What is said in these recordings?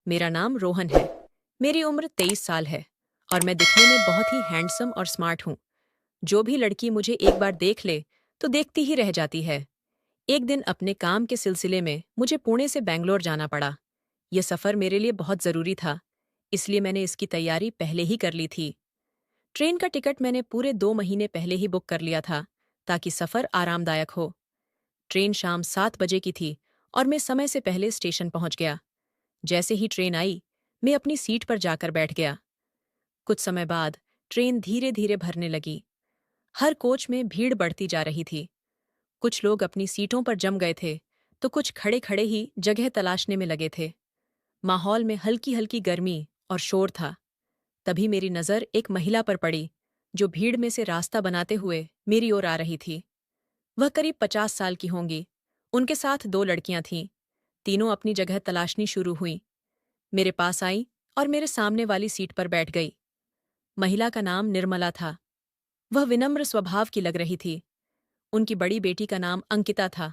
मेरा नाम रोहन है। मेरी उम्र 23 साल है और मैं दिखने में बहुत ही हैंडसम और स्मार्ट हूँ। जो भी लड़की मुझे एक बार देख ले तो देखती ही रह जाती है। एक दिन अपने काम के सिलसिले में मुझे पुणे से बैंगलोर जाना पड़ा। यह सफ़र मेरे लिए बहुत ज़रूरी था, इसलिए मैंने इसकी तैयारी पहले ही कर ली थी। ट्रेन का टिकट मैंने पूरे 2 महीने पहले ही बुक कर लिया था, ताकि सफ़र आरामदायक हो। ट्रेन शाम 7 बजे की थी और मैं समय से पहले स्टेशन पहुंच गया। जैसे ही ट्रेन आई, मैं अपनी सीट पर जाकर बैठ गया। कुछ समय बाद ट्रेन धीरे धीरे भरने लगी। हर कोच में भीड़ बढ़ती जा रही थी। कुछ लोग अपनी सीटों पर जम गए थे, तो कुछ खड़े खड़े ही जगह तलाशने में लगे थे। माहौल में हल्की हल्की गर्मी और शोर था। तभी मेरी नज़र एक महिला पर पड़ी, जो भीड़ में से रास्ता बनाते हुए मेरी ओर आ रही थी। वह करीब 50 साल की होंगी। उनके साथ 2 लड़कियां थीं। तीनों अपनी जगह तलाशनी शुरू हुईं। मेरे पास आई और मेरे सामने वाली सीट पर बैठ गई। महिला का नाम निर्मला था। वह विनम्र स्वभाव की लग रही थी। उनकी बड़ी बेटी का नाम अंकिता था,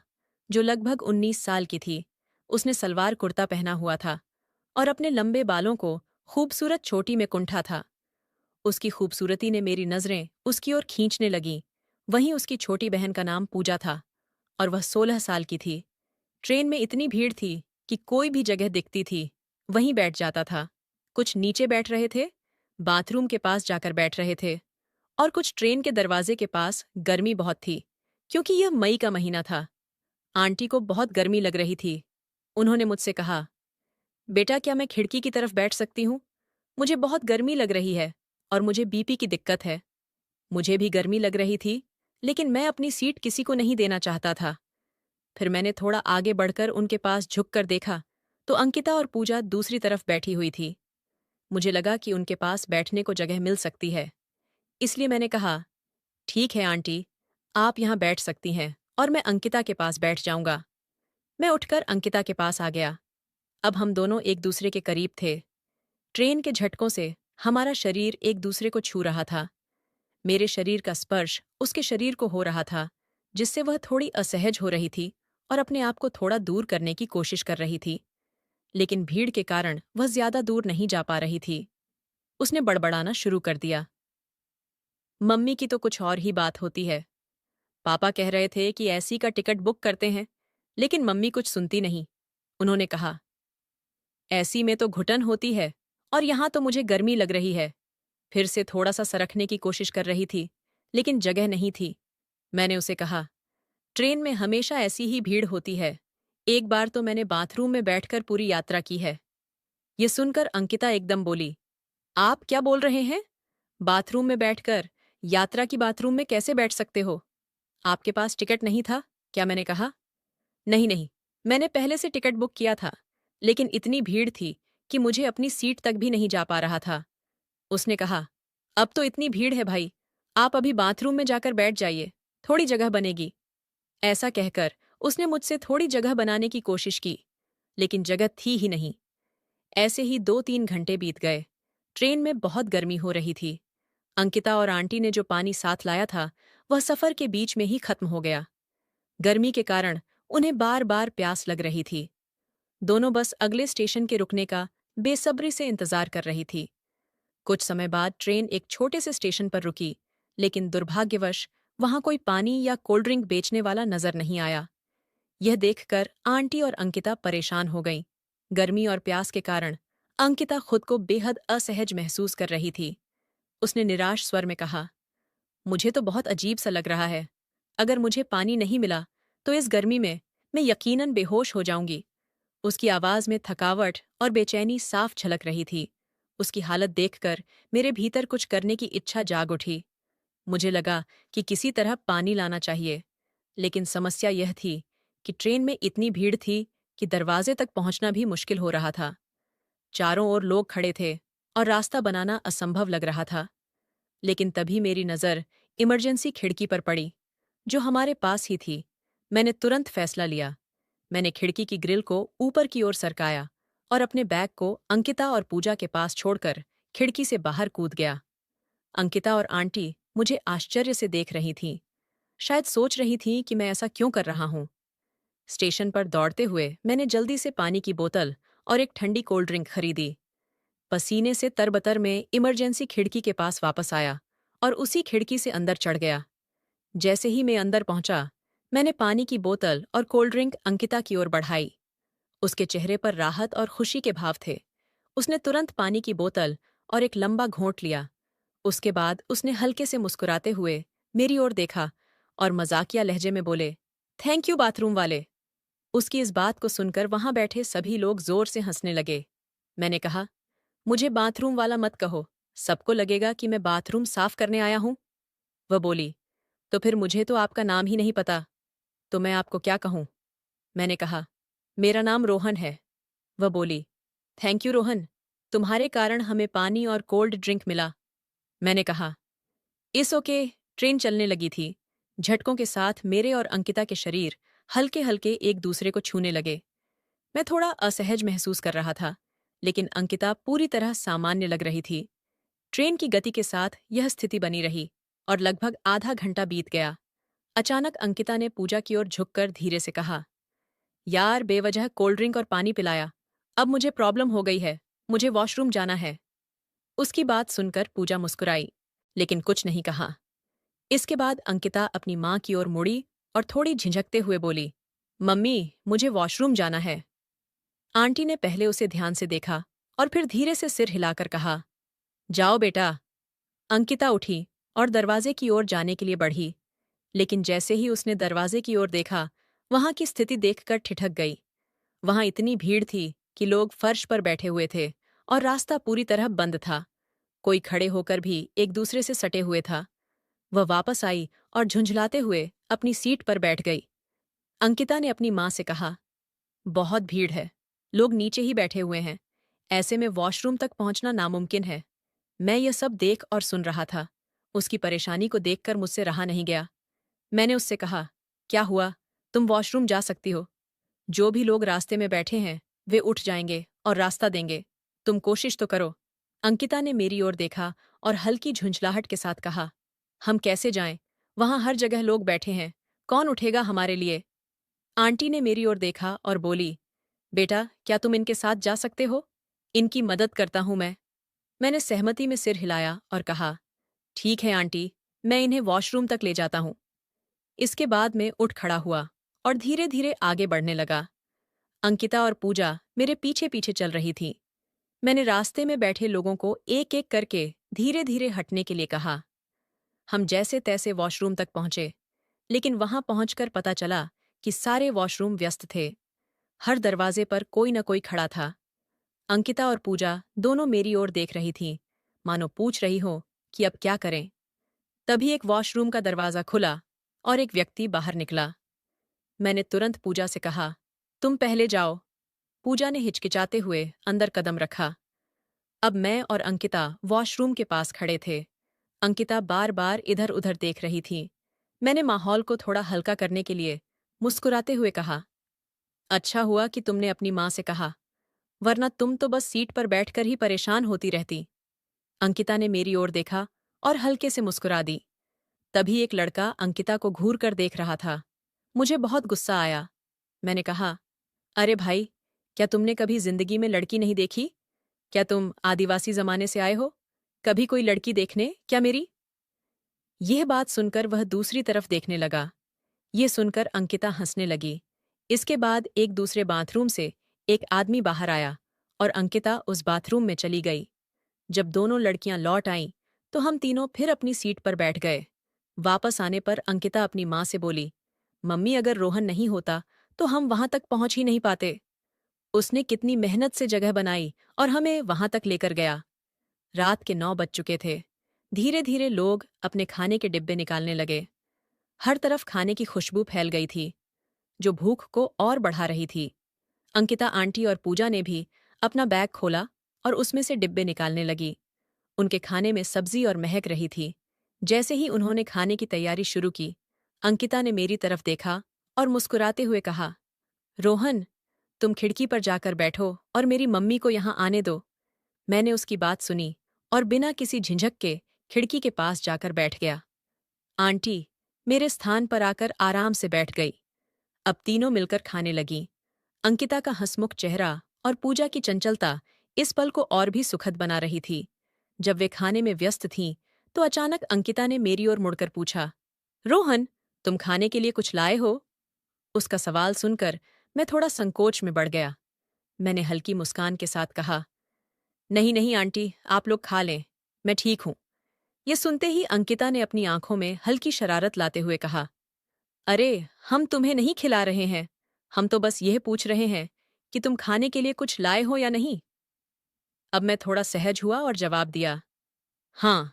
जो लगभग 19 साल की थी। उसने सलवार कुर्ता पहना हुआ था और अपने लंबे बालों को खूबसूरत चोटी में कुंठा था। उसकी खूबसूरती ने मेरी नज़रें उसकी ओर खींचने लगीं। वहीं उसकी छोटी बहन का नाम पूजा था और वह 16 साल की थी। ट्रेन में इतनी भीड़ थी कि कोई भी जगह दिखती थी वहीं बैठ जाता था। कुछ नीचे बैठ रहे थे, बाथरूम के पास जाकर बैठ रहे थे, और कुछ ट्रेन के दरवाजे के पास। गर्मी बहुत थी, क्योंकि यह मई का महीना था। आंटी को बहुत गर्मी लग रही थी। उन्होंने मुझसे कहा, बेटा क्या मैं खिड़की की तरफ बैठ सकती हूँ? मुझे बहुत गर्मी लग रही है और मुझे बीपी की दिक्कत है। मुझे भी गर्मी लग रही थी, लेकिन मैं अपनी सीट किसी को नहीं देना चाहता था। फिर मैंने थोड़ा आगे बढ़कर उनके पास झुककर देखा, तो अंकिता और पूजा दूसरी तरफ बैठी हुई थी। मुझे लगा कि उनके पास बैठने को जगह मिल सकती है, इसलिए मैंने कहा, ठीक है आंटी, आप यहाँ बैठ सकती हैं और मैं अंकिता के पास बैठ जाऊंगा। मैं उठकर अंकिता के पास आ गया। अब हम दोनों एक दूसरे के करीब थे। ट्रेन के झटकों से हमारा शरीर एक दूसरे को छू रहा था। मेरे शरीर का स्पर्श उसके शरीर को हो रहा था, जिससे वह थोड़ी असहज हो रही थी और अपने आप को थोड़ा दूर करने की कोशिश कर रही थी। लेकिन भीड़ के कारण वह ज्यादा दूर नहीं जा पा रही थी। उसने बड़बड़ाना शुरू कर दिया, मम्मी की तो कुछ और ही बात होती है। पापा कह रहे थे कि ऐसी का टिकट बुक करते हैं, लेकिन मम्मी कुछ सुनती नहीं। उन्होंने कहा, ऐसी में तो घुटन होती है और यहाँ तो मुझे गर्मी लग रही है। फिर से थोड़ा सा सरकने की कोशिश कर रही थी, लेकिन जगह नहीं थी। मैंने उसे कहा, ट्रेन में हमेशा ऐसी ही भीड़ होती है। एक बार तो मैंने बाथरूम में बैठकर पूरी यात्रा की है। ये सुनकर अंकिता एकदम बोली, आप क्या बोल रहे हैं? बाथरूम में बैठकर? यात्रा की बाथरूम में कैसे बैठ सकते हो? आपके पास टिकट नहीं था क्या? मैंने कहा, नहीं नहीं, मैंने पहले से टिकट बुक किया था, लेकिन इतनी भीड़ थी कि मुझे अपनी सीट तक भी नहीं जा पा रहा था। उसने कहा, अब तो इतनी भीड़ है भाई, आप अभी बाथरूम में जाकर बैठ जाइए, थोड़ी जगह बनेगी। ऐसा कहकर उसने मुझसे थोड़ी जगह बनाने की कोशिश की, लेकिन जगह थी ही नहीं। ऐसे ही 2-3 घंटे बीत गए। ट्रेन में बहुत गर्मी हो रही थी। अंकिता और आंटी ने जो पानी साथ लाया था, वह सफर के बीच में ही खत्म हो गया। गर्मी के कारण उन्हें बार बार प्यास लग रही थी। दोनों बस अगले स्टेशन के रुकने का बेसब्री से इंतजार कर रही थी। कुछ समय बाद ट्रेन एक छोटे से स्टेशन पर रुकी, लेकिन दुर्भाग्यवश वहां कोई पानी या कोल्ड ड्रिंक बेचने वाला नजर नहीं आया। यह देखकर आंटी और अंकिता परेशान हो गईं। गर्मी और प्यास के कारण अंकिता खुद को बेहद असहज महसूस कर रही थी। उसने निराश स्वर में कहा, मुझे तो बहुत अजीब सा लग रहा है। अगर मुझे पानी नहीं मिला तो इस गर्मी में मैं यकीनन बेहोश हो जाऊंगी। उसकी आवाज में थकावट और बेचैनी साफ झलक रही थी। उसकी हालत देखकर मेरे भीतर कुछ करने की इच्छा जाग उठी। मुझे लगा कि किसी तरह पानी लाना चाहिए, लेकिन समस्या यह थी कि ट्रेन में इतनी भीड़ थी कि दरवाजे तक पहुंचना भी मुश्किल हो रहा था। चारों ओर लोग खड़े थे और रास्ता बनाना असंभव लग रहा था। लेकिन तभी मेरी नज़र इमरजेंसी खिड़की पर पड़ी, जो हमारे पास ही थी। मैंने तुरंत फैसला लिया। मैंने खिड़की की ग्रिल को ऊपर की ओर सरकाया और अपने बैग को अंकिता और पूजा के पास छोड़कर खिड़की से बाहर कूद गया। अंकिता और आंटी मुझे आश्चर्य से देख रही थीं। शायद सोच रही थीं कि मैं ऐसा क्यों कर रहा हूं। स्टेशन पर दौड़ते हुए मैंने जल्दी से पानी की बोतल और एक ठंडी कोल्ड ड्रिंक खरीदी। पसीने से तरबतर में इमरजेंसी खिड़की के पास वापस आया और उसी खिड़की से अंदर चढ़ गया। जैसे ही मैं अंदर पहुंचा, मैंने पानी की बोतल और कोल्ड ड्रिंक अंकिता की ओर बढ़ाई। उसके चेहरे पर राहत और खुशी के भाव थे। उसने तुरंत पानी की बोतल और एक लंबा घोंट लिया। उसके बाद उसने हल्के से मुस्कुराते हुए मेरी ओर देखा और मजाकिया लहजे में बोले, थैंक यू बाथरूम वाले। उसकी इस बात को सुनकर वहां बैठे सभी लोग जोर से हंसने लगे। मैंने कहा, मुझे बाथरूम वाला मत कहो, सबको लगेगा कि मैं बाथरूम साफ करने आया हूं। वह बोली, तो फिर मुझे तो आपका नाम ही नहीं पता, तो मैं आपको क्या कहूं? मैंने कहा, मेरा नाम रोहन है। वह बोली, थैंक यू रोहन, तुम्हारे कारण हमें पानी और कोल्ड ड्रिंक मिला। मैंने कहा, इस ओके। ट्रेन चलने लगी थी। झटकों के साथ मेरे और अंकिता के शरीर हल्के हल्के एक दूसरे को छूने लगे। मैं थोड़ा असहज महसूस कर रहा था, लेकिन अंकिता पूरी तरह सामान्य लग रही थी। ट्रेन की गति के साथ यह स्थिति बनी रही और लगभग आधा घंटा बीत गया। अचानक अंकिता ने पूजा की ओर झुककर धीरे से कहा, यार बेवजह कोल्ड ड्रिंक और पानी पिलाया। अब मुझे प्रॉब्लम हो गई है, मुझे वॉशरूम जाना है। उसकी बात सुनकर पूजा मुस्कुराई, लेकिन कुछ नहीं कहा। इसके बाद अंकिता अपनी माँ की ओर मुड़ी और थोड़ी झिझकते हुए बोली, मम्मी, मुझे वॉशरूम जाना है। आंटी ने पहले उसे ध्यान से देखा और फिर धीरे से सिर हिलाकर कहा, जाओ बेटा। अंकिता उठी और दरवाजे की ओर जाने के लिए बढ़ी, लेकिन जैसे ही उसने दरवाजे की ओर देखा, वहां की स्थिति देखकर ठिठक गई। वहां इतनी भीड़ थी कि लोग फर्श पर बैठे हुए थे और रास्ता पूरी तरह बंद था। कोई खड़े होकर भी एक दूसरे से सटे हुए था। वह वापस आई और झुंझलाते हुए अपनी सीट पर बैठ गई। अंकिता ने अपनी माँ से कहा, बहुत भीड़ है, लोग नीचे ही बैठे हुए हैं, ऐसे में वॉशरूम तक पहुंचना नामुमकिन है। मैं यह सब देख और सुन रहा था। उसकी परेशानी को देखकर मुझसे रहा नहीं गया। मैंने उससे कहा, क्या हुआ, तुम वॉशरूम जा सकती हो। जो भी लोग रास्ते में बैठे हैं वे उठ जाएंगे और रास्ता देंगे। तुम कोशिश तो करो। अंकिता ने मेरी ओर देखा और हल्की झुंझलाहट के साथ कहा, हम कैसे जाएं? वहां हर जगह लोग बैठे हैं, कौन उठेगा हमारे लिए? आंटी ने मेरी ओर देखा और बोली, बेटा क्या तुम इनके साथ जा सकते हो? इनकी मदद करता हूं मैं। मैंने सहमति में सिर हिलाया और कहा, ठीक है आंटी, मैं इन्हें वॉशरूम तक ले जाता हूं। इसके बाद मैं उठ खड़ा हुआ और धीरे धीरे आगे बढ़ने लगा। अंकिता और पूजा मेरे पीछे पीछे चल रही थी। मैंने रास्ते में बैठे लोगों को एक एक करके धीरे धीरे हटने के लिए कहा। हम जैसे तैसे वॉशरूम तक पहुंचे, लेकिन वहां पहुंचकर पता चला कि सारे वॉशरूम व्यस्त थे। हर दरवाजे पर कोई न कोई खड़ा था। अंकिता और पूजा दोनों मेरी ओर देख रही थीं, मानो पूछ रही हो कि अब क्या करें। तभी एक वॉशरूम का दरवाजा खुला और एक व्यक्ति बाहर निकला। मैंने तुरंत पूजा से कहा, तुम पहले जाओ। पूजा ने हिचकिचाते हुए अंदर कदम रखा। अब मैं और अंकिता वॉशरूम के पास खड़े थे। अंकिता बार बार इधर उधर देख रही थी। मैंने माहौल को थोड़ा हल्का करने के लिए मुस्कुराते हुए कहा, अच्छा हुआ कि तुमने अपनी माँ से कहा, वरना तुम तो बस सीट पर बैठकर ही परेशान होती रहती। अंकिता ने मेरी ओर देखा और हल्के से मुस्कुरा दी। तभी एक लड़का अंकिता को घूर कर देख रहा था। मुझे बहुत गुस्सा आया। मैंने कहा, अरे भाई, क्या तुमने कभी जिंदगी में लड़की नहीं देखी? क्या तुम आदिवासी जमाने से आए हो? कभी कोई लड़की देखने क्या मेरी? यह बात सुनकर वह दूसरी तरफ देखने लगा। ये सुनकर अंकिता हंसने लगी। इसके बाद एक दूसरे बाथरूम से एक आदमी बाहर आया और अंकिता उस बाथरूम में चली गई। जब दोनों लड़कियां लौट आईं, तो हम तीनों फिर अपनी सीट पर बैठ गए। वापस आने पर अंकिता अपनी माँ से बोली, मम्मी अगर रोहन नहीं होता तो हम वहां तक पहुंच ही नहीं पाते। उसने कितनी मेहनत से जगह बनाई और हमें वहां तक लेकर गया। रात के 9 बज चुके थे। धीरे धीरे लोग अपने खाने के डिब्बे निकालने लगे। हर तरफ खाने की खुशबू फैल गई थी, जो भूख को और बढ़ा रही थी। अंकिता आंटी और पूजा ने भी अपना बैग खोला और उसमें से डिब्बे निकालने लगी। उनके खाने में सब्जी और महक रही थी। जैसे ही उन्होंने खाने की तैयारी शुरू की, अंकिता ने मेरी तरफ देखा और मुस्कुराते हुए कहा, रोहन, तुम खिड़की पर जाकर बैठो और मेरी मम्मी को यहाँ आने दो। मैंने उसकी बात सुनी और बिना किसी झिझक के खिड़की के पास जाकर बैठ गया। आंटी मेरे स्थान पर आकर आराम से बैठ गई। अब तीनों मिलकर खाने लगीं। अंकिता का हंसमुख चेहरा और पूजा की चंचलता इस पल को और भी सुखद बना रही थी। जब वे खाने में व्यस्त थीं, तो अचानक अंकिता ने मेरी ओर मुड़कर पूछा, रोहन, तुम खाने के लिए कुछ लाए हो? उसका सवाल सुनकर मैं थोड़ा संकोच में बढ़ गया। मैंने हल्की मुस्कान के साथ कहा, नहीं नहीं आंटी, आप लोग खा लें, मैं ठीक हूं। ये सुनते ही अंकिता ने अपनी आंखों में हल्की शरारत लाते हुए कहा, अरे, हम तुम्हें नहीं खिला रहे हैं, हम तो बस यह पूछ रहे हैं कि तुम खाने के लिए कुछ लाए हो या नहीं। अब मैं थोड़ा सहज हुआ और जवाब दिया, हाँ,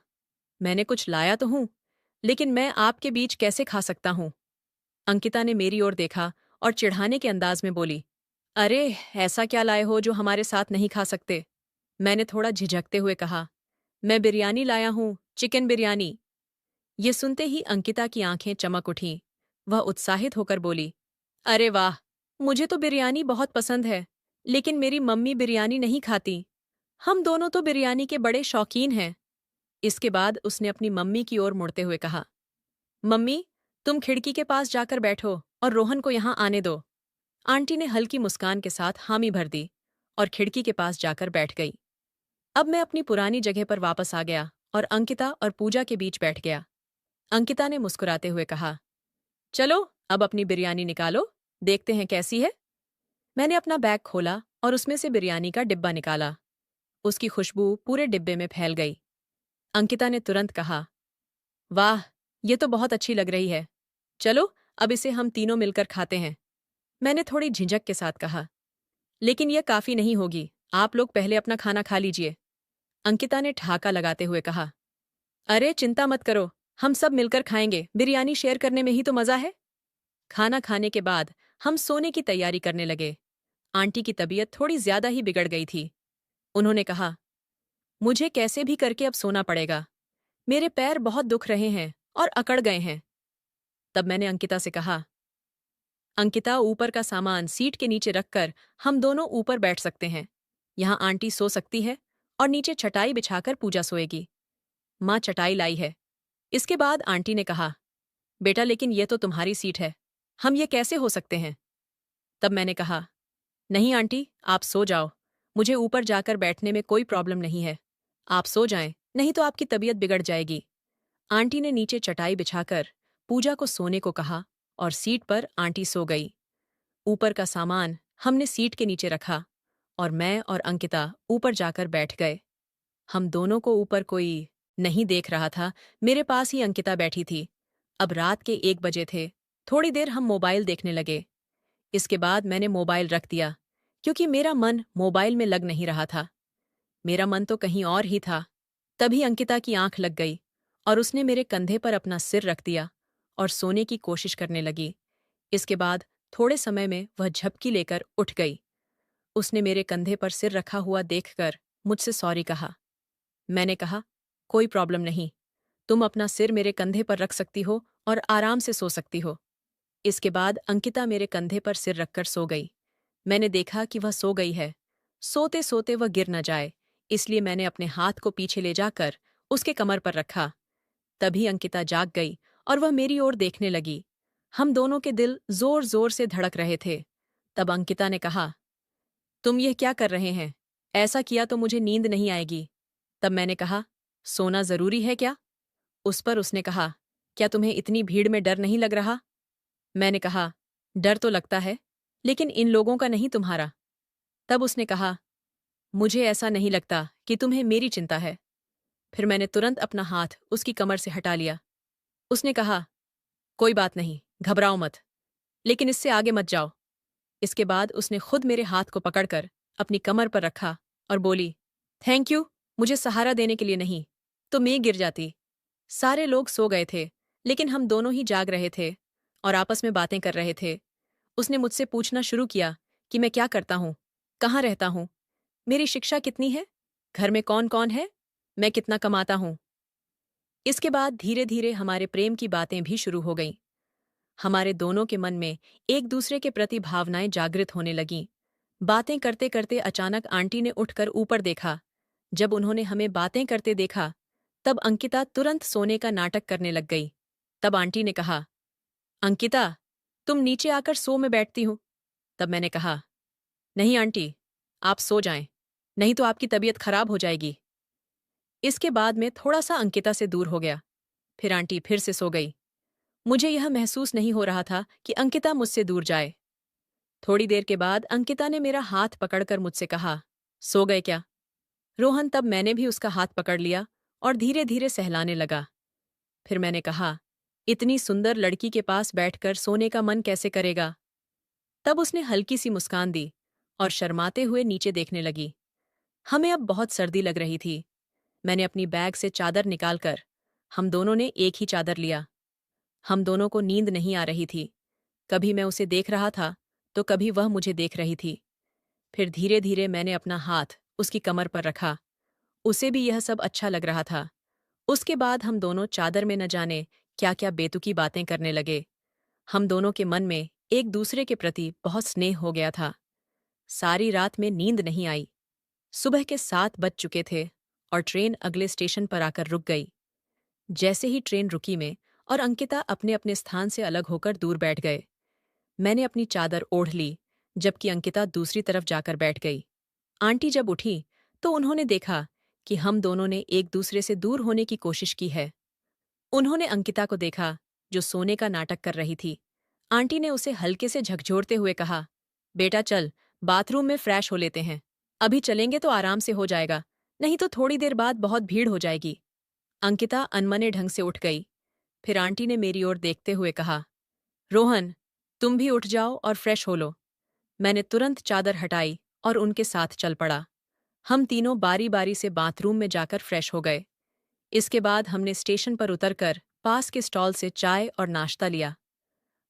मैंने कुछ लाया तो हूं, लेकिन मैं आपके बीच कैसे खा सकता हूं? अंकिता ने मेरी ओर देखा और चिढ़ाने के अंदाज में बोली, अरे, ऐसा क्या लाए हो जो हमारे साथ नहीं खा सकते? मैंने थोड़ा झिझकते हुए कहा, मैं बिरयानी लाया हूं, चिकन बिरयानी। ये सुनते ही अंकिता की आंखें चमक उठीं। वह उत्साहित होकर बोली, अरे वाह, मुझे तो बिरयानी बहुत पसंद है, लेकिन मेरी मम्मी बिरयानी नहीं खाती। हम दोनों तो बिरयानी के बड़े शौकीन हैं। इसके बाद उसने अपनी मम्मी की ओर मुड़ते हुए कहा, मम्मी, तुम खिड़की के पास जाकर बैठो और रोहन को यहां आने दो। आंटी ने हल्की मुस्कान के साथ हामी भर दी और खिड़की के पास जाकर बैठ गई। अब मैं अपनी पुरानी जगह पर वापस आ गया और अंकिता और पूजा के बीच बैठ गया। अंकिता ने मुस्कुराते हुए कहा, चलो, अब अपनी बिरयानी निकालो, देखते हैं कैसी है। मैंने अपना बैग खोला और उसमें से बिरयानी का डिब्बा निकाला। उसकी खुशबू पूरे डिब्बे में फैल गई। अंकिता ने तुरंत कहा, वाह, ये तो बहुत अच्छी लग रही है। चलो, अब इसे हम तीनों मिलकर खाते हैं। मैंने थोड़ी झिझक के साथ कहा, लेकिन यह काफी नहीं होगी, आप लोग पहले अपना खाना खा लीजिए। अंकिता ने ठहाका लगाते हुए कहा, अरे चिंता मत करो, हम सब मिलकर खाएंगे, बिरयानी शेयर करने में ही तो मजा है। खाना खाने के बाद हम सोने की तैयारी करने लगे। आंटी की तबीयत थोड़ी ज्यादा ही बिगड़ गई थी। उन्होंने कहा, मुझे कैसे भी करके अब सोना पड़ेगा, मेरे पैर बहुत दुख रहे हैं और अकड़ गए हैं। तब मैंने अंकिता से कहा, अंकिता, ऊपर का सामान सीट के नीचे रखकर हम दोनों ऊपर बैठ सकते हैं। यहाँ आंटी सो सकती है और नीचे चटाई बिछाकर पूजा सोएगी। माँ चटाई लाई है। इसके बाद आंटी ने कहा, बेटा, लेकिन ये तो तुम्हारी सीट है, हम ये कैसे हो सकते हैं? तब मैंने कहा, नहीं आंटी, आप सो जाओ, मुझे ऊपर जाकर बैठने में कोई प्रॉब्लम नहीं है। आप सो जाएं, नहीं तो आपकी तबीयत बिगड़ जाएगी। आंटी ने नीचे चटाई बिछाकर पूजा को सोने को कहा और सीट पर आंटी सो गई। ऊपर का सामान हमने सीट के नीचे रखा और मैं और अंकिता ऊपर जाकर बैठ गए। हम दोनों को ऊपर कोई नहीं देख रहा था, मेरे पास ही अंकिता बैठी थी। अब रात के 1 बजे थे। थोड़ी देर हम मोबाइल देखने लगे। इसके बाद मैंने मोबाइल रख दिया, क्योंकि मेरा मन मोबाइल में लग नहीं रहा था। मेरा मन तो कहीं और ही था। तभी अंकिता की आंख लग गई और उसने मेरे कंधे पर अपना सिर रख दिया और सोने की कोशिश करने लगी। इसके बाद थोड़े समय में वह झपकी लेकर उठ गई। उसने मेरे कंधे पर सिर रखा हुआ देखकर मुझसे सॉरी कहा। मैंने कहा, कोई प्रॉब्लम नहीं, तुम अपना सिर मेरे कंधे पर रख सकती हो और आराम से सो सकती हो। इसके बाद अंकिता मेरे कंधे पर सिर रखकर सो गई। मैंने देखा कि वह सो गई है। सोते सोते वह गिर न जाए, इसलिए मैंने अपने हाथ को पीछे ले जाकर उसके कमर पर रखा। तभी अंकिता जाग गई और वह मेरी ओर देखने लगी। हम दोनों के दिल जोर जोर से धड़क रहे थे। तब अंकिता ने कहा, तुम यह क्या कर रहे हैं? ऐसा किया तो मुझे नींद नहीं आएगी। तब मैंने कहा, सोना जरूरी है क्या? उस पर उसने कहा, क्या तुम्हें इतनी भीड़ में डर नहीं लग रहा? मैंने कहा, डर तो लगता है, लेकिन इन लोगों का नहीं, तुम्हारा। तब उसने कहा, मुझे ऐसा नहीं लगता कि तुम्हें मेरी चिंता है। फिर मैंने तुरंत अपना हाथ उसकी कमर से हटा लिया। उसने कहा, कोई बात नहीं, घबराओ मत, लेकिन इससे आगे मत जाओ। इसके बाद उसने खुद मेरे हाथ को पकड़कर अपनी कमर पर रखा और बोली, थैंक यू, मुझे सहारा देने के लिए नहीं, तो मैं गिर जाती। सारे लोग सो गए थे, लेकिन हम दोनों ही जाग रहे थे और आपस में बातें कर रहे थे। उसने मुझसे पूछना शुरू किया कि मैं क्या करता हूँ, कहाँ रहता हूँ, मेरी शिक्षा कितनी है, घर में कौन कौन है, मैं कितना कमाता हूँ। इसके बाद धीरे धीरे हमारे प्रेम की बातें भी शुरू हो गईं। हमारे दोनों के मन में एक दूसरे के प्रति भावनाएं जागृत होने लगीं। बातें करते करते अचानक आंटी ने उठकर ऊपर देखा। जब उन्होंने हमें बातें करते देखा, तब अंकिता तुरंत सोने का नाटक करने लग गई। तब आंटी ने कहा, अंकिता, तुम नीचे आकर सो, में बैठती हूँ। तब मैंने कहा, नहीं आंटी, आप सो जाएं, नहीं तो आपकी तबीयत खराब हो जाएगी। इसके बाद मैं थोड़ा सा अंकिता से दूर हो गया। फिर आंटी फिर से सो गई। मुझे यह महसूस नहीं हो रहा था कि अंकिता मुझसे दूर जाए। थोड़ी देर के बाद अंकिता ने मेरा हाथ पकड़कर मुझसे कहा, सो गए क्या? रोहन, तब मैंने भी उसका हाथ पकड़ लिया और धीरे धीरे सहलाने लगा। फिर मैंने कहा, इतनी सुंदर लड़की के पास बैठकर सोने का मन कैसे करेगा? तब उसने हल्की सी मुस्कान दी और शर्माते हुए नीचे देखने लगी। हमें अब बहुत सर्दी लग रही थी। मैंने अपनी बैग से चादर निकालकर हम दोनों ने एक ही चादर लिया। हम दोनों को नींद नहीं आ रही थी। कभी मैं उसे देख रहा था तो कभी वह मुझे देख रही थी। फिर धीरे धीरे मैंने अपना हाथ उसकी कमर पर रखा। उसे भी यह सब अच्छा लग रहा था। उसके बाद हम दोनों चादर में न जाने क्या क्या बेतुकी बातें करने लगे। हम दोनों के मन में एक दूसरे के प्रति बहुत स्नेह हो गया था। सारी रात में नींद नहीं आई। सुबह के 7 बज चुके थे और ट्रेन अगले स्टेशन पर आकर रुक गई। जैसे ही ट्रेन रुकी में और अंकिता अपने अपने स्थान से अलग होकर दूर बैठ गए। मैंने अपनी चादर ओढ़ ली, जबकि अंकिता दूसरी तरफ जाकर बैठ गई। आंटी जब उठी तो उन्होंने देखा कि हम दोनों ने एक दूसरे से दूर होने की कोशिश की है। उन्होंने अंकिता को देखा, जो सोने का नाटक कर रही थी। आंटी ने उसे हल्के से झकझोरते हुए कहा, बेटा चल, बाथरूम में फ्रेश हो लेते हैं। अभी चलेंगे तो आराम से हो जाएगा, नहीं तो थोड़ी देर बाद बहुत भीड़ हो जाएगी। अंकिता अनमने ढंग से उठ गई। फिर आंटी ने मेरी ओर देखते हुए कहा, रोहन, तुम भी उठ जाओ और फ्रेश हो लो। मैंने तुरंत चादर हटाई और उनके साथ चल पड़ा। हम तीनों बारी बारी से बाथरूम में जाकर फ्रेश हो गए। इसके बाद हमने स्टेशन पर उतरकर पास के स्टॉल से चाय और नाश्ता लिया।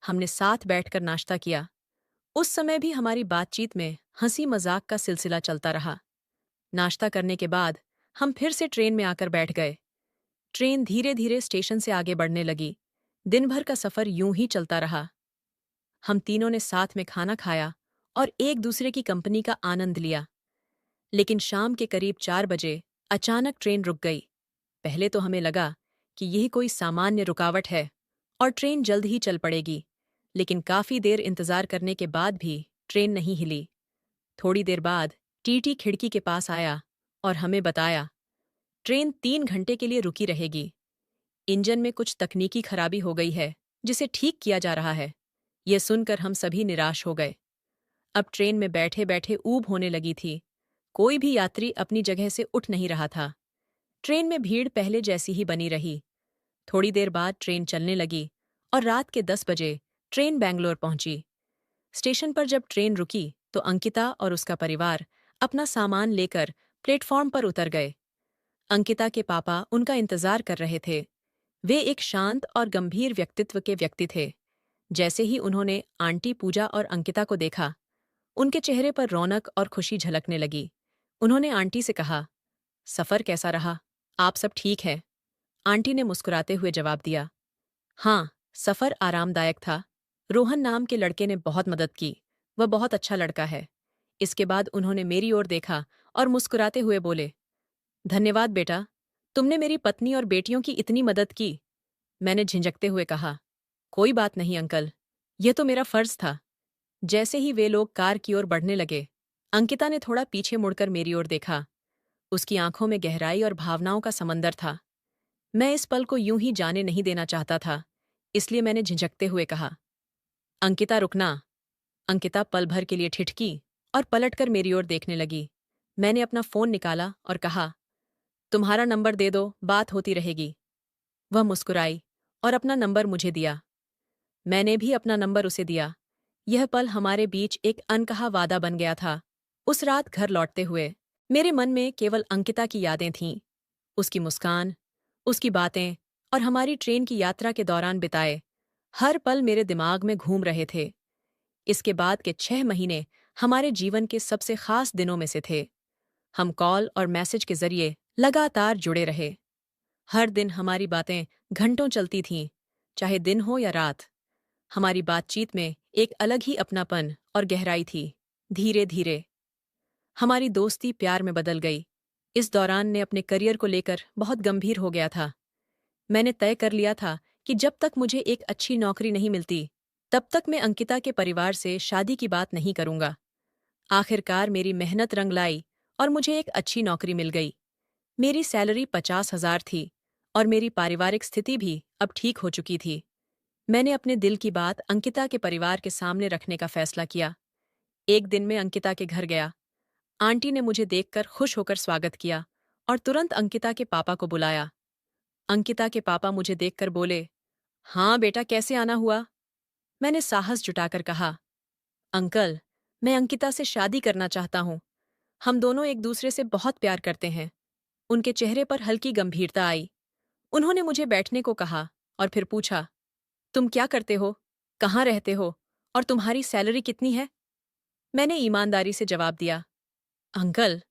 हमने साथ बैठकर नाश्ता किया। उस समय भी हमारी बातचीत में हंसी मजाक का सिलसिला चलता रहा। नाश्ता करने के बाद हम फिर से ट्रेन में आकर बैठ गए। ट्रेन धीरे धीरे स्टेशन से आगे बढ़ने लगी। दिन भर का सफर यूं ही चलता रहा। हम तीनों ने साथ में खाना खाया और एक दूसरे की कंपनी का आनंद लिया। लेकिन शाम के करीब 4 बजे अचानक ट्रेन रुक गई। पहले तो हमें लगा कि यह कोई सामान्य रुकावट है और ट्रेन जल्द ही चल पड़ेगी, लेकिन काफी देर इंतजार करने के बाद भी ट्रेन नहीं हिली। थोड़ी देर बाद टीटी खिड़की के पास आया और हमें बताया, ट्रेन 3 घंटे के लिए रुकी रहेगी। इंजन में कुछ तकनीकी खराबी हो गई है, जिसे ठीक किया जा रहा है। यह सुनकर हम सभी निराश हो गए। अब ट्रेन में बैठे बैठे ऊब होने लगी थी। कोई भी यात्री अपनी जगह से उठ नहीं रहा था। ट्रेन में भीड़ पहले जैसी ही बनी रही। थोड़ी देर बाद ट्रेन चलने लगी और रात के 10 बजे ट्रेन बैंगलोर पहुंची। स्टेशन पर जब ट्रेन रुकी तो अंकिता और उसका परिवार अपना सामान लेकर प्लेटफॉर्म पर उतर गए। अंकिता के पापा उनका इंतजार कर रहे थे। वे एक शांत और गंभीर व्यक्तित्व के व्यक्ति थे। जैसे ही उन्होंने आंटी पूजा और अंकिता को देखा, उनके चेहरे पर रौनक और खुशी झलकने लगी। उन्होंने आंटी से कहा, सफर कैसा रहा? आप सब ठीक है? आंटी ने मुस्कुराते हुए जवाब दिया, हाँ, सफर आरामदायक था। रोहन नाम के लड़के ने बहुत मदद की। वह बहुत अच्छा लड़का है। इसके बाद उन्होंने मेरी ओर देखा और मुस्कुराते हुए बोले, धन्यवाद बेटा, तुमने मेरी पत्नी और बेटियों की इतनी मदद की। मैंने झिंझकते हुए कहा, कोई बात नहीं अंकल, यह तो मेरा फर्ज था। जैसे ही वे लोग कार की ओर बढ़ने लगे, अंकिता ने थोड़ा पीछे मुड़कर मेरी ओर देखा। उसकी आंखों में गहराई और भावनाओं का समंदर था। मैं इस पल को यूं ही जाने नहीं देना चाहता था, इसलिए मैंने झिझकते हुए कहा, अंकिता रुकना। अंकिता पल भर के लिए ठिठकी और पलटकर मेरी ओर देखने लगी। मैंने अपना फोन निकाला और कहा, तुम्हारा नंबर दे दो, बात होती रहेगी। वह मुस्कुराई और अपना नंबर मुझे दिया। मैंने भी अपना नंबर उसे दिया। यह पल हमारे बीच एक अनकहा वादा बन गया था। उस रात घर लौटते हुए मेरे मन में केवल अंकिता की यादें थीं। उसकी मुस्कान, उसकी बातें और हमारी ट्रेन की यात्रा के दौरान बिताए हर पल मेरे दिमाग में घूम रहे थे। इसके बाद के 6 महीने हमारे जीवन के सबसे खास दिनों में से थे। हम कॉल और मैसेज के जरिए लगातार जुड़े रहे। हर दिन हमारी बातें घंटों चलती थीं, चाहे दिन हो या रात। हमारी बातचीत में एक अलग ही अपनापन और गहराई थी। धीरे धीरे हमारी दोस्ती प्यार में बदल गई। इस दौरान ने अपने करियर को लेकर बहुत गंभीर हो गया था। मैंने तय कर लिया था कि जब तक मुझे एक अच्छी नौकरी नहीं मिलती, तब तक मैं अंकिता के परिवार से शादी की बात नहीं करूंगा। आखिरकार मेरी मेहनत रंग लाई और मुझे एक अच्छी नौकरी मिल गई। मेरी सैलरी 50,000 थी और मेरी पारिवारिक स्थिति भी अब ठीक हो चुकी थी। मैंने अपने दिल की बात अंकिता के परिवार के सामने रखने का फैसला किया। एक दिन मैं अंकिता के घर गया। आंटी ने मुझे देखकर खुश होकर स्वागत किया और तुरंत अंकिता के पापा को बुलाया। अंकिता के पापा मुझे देखकर बोले, हाँ बेटा, कैसे आना हुआ? मैंने साहस जुटाकर कहा, अंकल, मैं अंकिता से शादी करना चाहता हूँ। हम दोनों एक दूसरे से बहुत प्यार करते हैं। उनके चेहरे पर हल्की गंभीरता आई। उन्होंने मुझे बैठने को कहा और फिर पूछा, तुम क्या करते हो, कहाँ रहते हो और तुम्हारी सैलरी कितनी है? मैंने ईमानदारी से जवाब दिया, अंकल,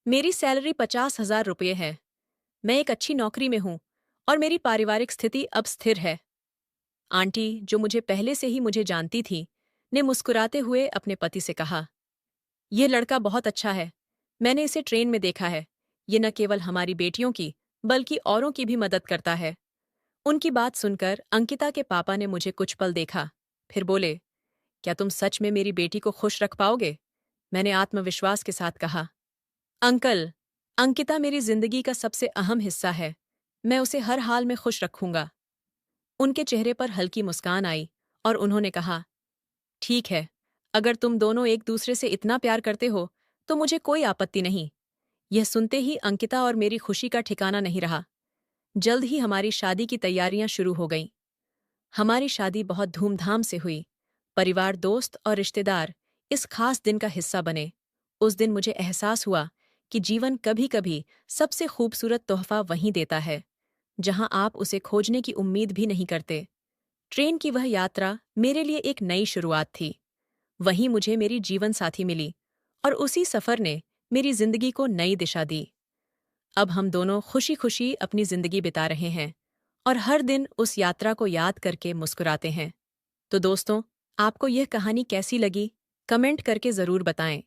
मेरी सैलरी 50,000 रुपये है। मैं एक अच्छी नौकरी में हूँ और मेरी पारिवारिक स्थिति अब स्थिर है। आंटी, जो मुझे पहले से ही मुझे जानती थी, ने मुस्कुराते हुए अपने पति से कहा, यह लड़का बहुत अच्छा है। मैंने इसे ट्रेन में देखा है। ये न केवल हमारी बेटियों की बल्कि औरों की भी मदद करता है। उनकी बात सुनकर अंकिता के पापा ने मुझे कुछ पल देखा, फिर बोले, क्या तुम सच में मेरी बेटी को खुश रख पाओगे? मैंने आत्मविश्वास के साथ कहा, अंकल, अंकिता मेरी जिंदगी का सबसे अहम हिस्सा है। मैं उसे हर हाल में खुश रखूंगा। उनके चेहरे पर हल्की मुस्कान आई और उन्होंने कहा, ठीक है, अगर तुम दोनों एक दूसरे से इतना प्यार करते हो तो मुझे कोई आपत्ति नहीं। यह सुनते ही अंकिता और मेरी खुशी का ठिकाना नहीं रहा। जल्द ही हमारी शादी की तैयारियां शुरू हो गईं। हमारी शादी बहुत धूमधाम से हुई। परिवार, दोस्त और रिश्तेदार इस खास दिन का हिस्सा बने। उस दिन मुझे एहसास हुआ कि जीवन कभी-कभी सबसे खूबसूरत तोहफा वहीं देता है, जहां आप उसे खोजने की उम्मीद भी नहीं करते। ट्रेन की वह यात्रा मेरे लिए एक नई शुरुआत थी। वहीं मुझे मेरी जीवन साथी मिली और उसी सफर ने मेरी जिंदगी को नई दिशा दी। अब हम दोनों खुशी-खुशी अपनी जिंदगी बिता रहे हैं और हर दिन उस यात्रा को याद करके मुस्कुराते हैं। तो दोस्तों, आपको यह कहानी कैसी लगी? कमेंट करके ज़रूर बताएं।